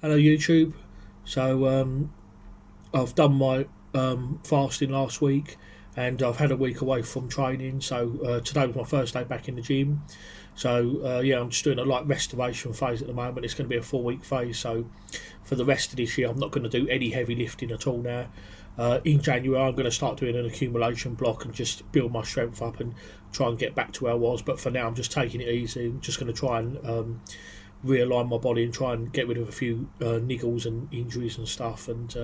Hello YouTube. So I've done my fasting last week, and I've had a week away from training. So today was my first day back in the gym. So yeah, I'm just doing a light restoration phase at the moment. It's going to be a 4 week phase. So for the rest of this year, I'm not going to do any heavy lifting at all now. In January, I'm going to start doing an accumulation block and just build my strength up and try and get back to where I was. But for now, I'm just taking it easy. I'm just going to try and realign my body and try and get rid of a few niggles and injuries and stuff, and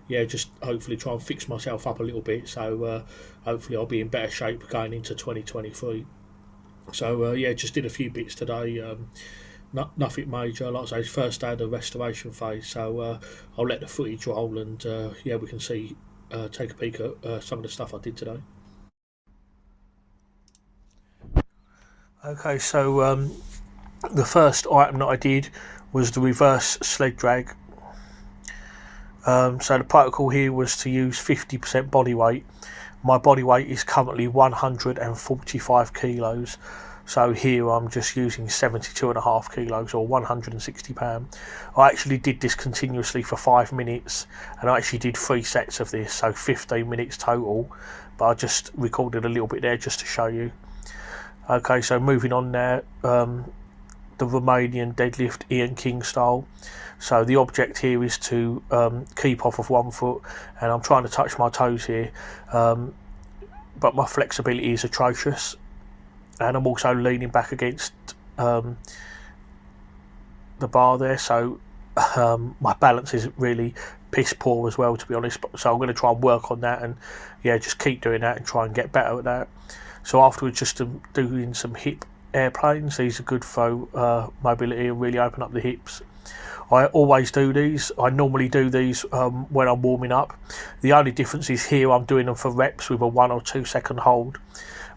yeah, just hopefully try and fix myself up a little bit, so hopefully I'll be in better shape going into 2023. So yeah, just did a few bits today, nothing major. Like I say, it's first day of the restoration phase, so I'll let the footage roll, and yeah, we can see, take a peek at some of the stuff I did today. Okay, so the first item that I did was the reverse sled drag. So the protocol here was to use 50% body weight. My body weight is currently 145 kilos. So here I'm just using 72.5 kilos or 160 pounds. I actually did this continuously for 5 minutes, and I actually did 3 sets of this, so 15 minutes total. But I just recorded a little bit there just to show you. Okay, so moving on now. The Romanian deadlift Ian King style. So the object here is to keep off of 1 foot, and I'm trying to touch my toes here, but my flexibility is atrocious, and I'm also leaning back against the bar there, so my balance is really piss poor as well, to be honest. So I'm going to try and work on that, and yeah, just keep doing that and try and get better at that. So afterwards, just doing some hip airplanes. These are good for mobility and really open up the hips. I always do these. I normally do these when I'm warming up. The only difference is here I'm doing them for reps with a 1 or 2 second hold,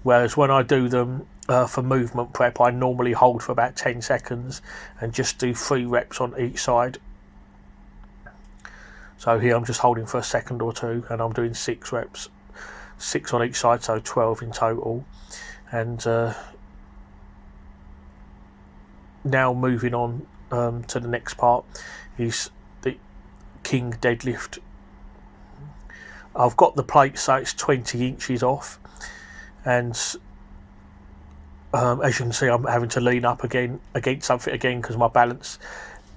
whereas when I do them for movement prep, I normally hold for about 10 seconds and just do 3 reps on each side. So here I'm just holding for a second or 2, and I'm doing 6 reps, 6 on each side, so 12 in total. And now moving on to the next part is the King deadlift. I've got the plate, so it's 20 inches off, and as you can see, I'm having to lean up again against something again because my balance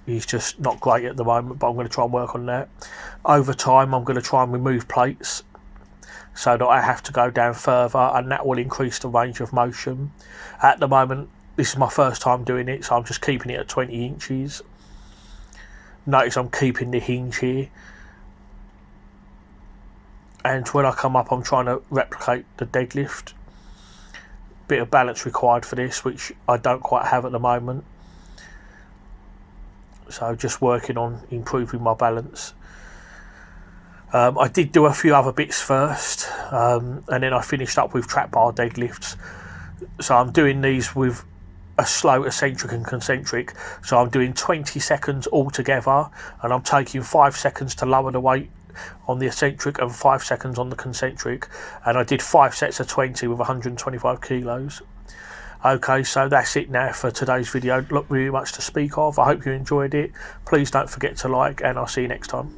is just not great at the moment, but I'm going to try and work on that. Over time, I'm going to try and remove plates so that I have to go down further, and that will increase the range of motion. At the moment, this is my first time doing it, so I'm just keeping it at 20 inches. Notice I'm keeping the hinge here. And when I come up, I'm trying to replicate the deadlift. Bit of balance required for this, which I don't quite have at the moment. So just working on improving my balance. I did do a few other bits first, and then I finished up with trap bar deadlifts. So I'm doing these with a slow eccentric and concentric, so I'm doing 20 seconds altogether, and I'm taking 5 seconds to lower the weight on the eccentric and 5 seconds on the concentric, and I did 5 sets of 20 with 125 kilos. Okay, so that's it now for today's video. Not really much to speak of. I hope you enjoyed it. Please don't forget to like, and I'll see you next time.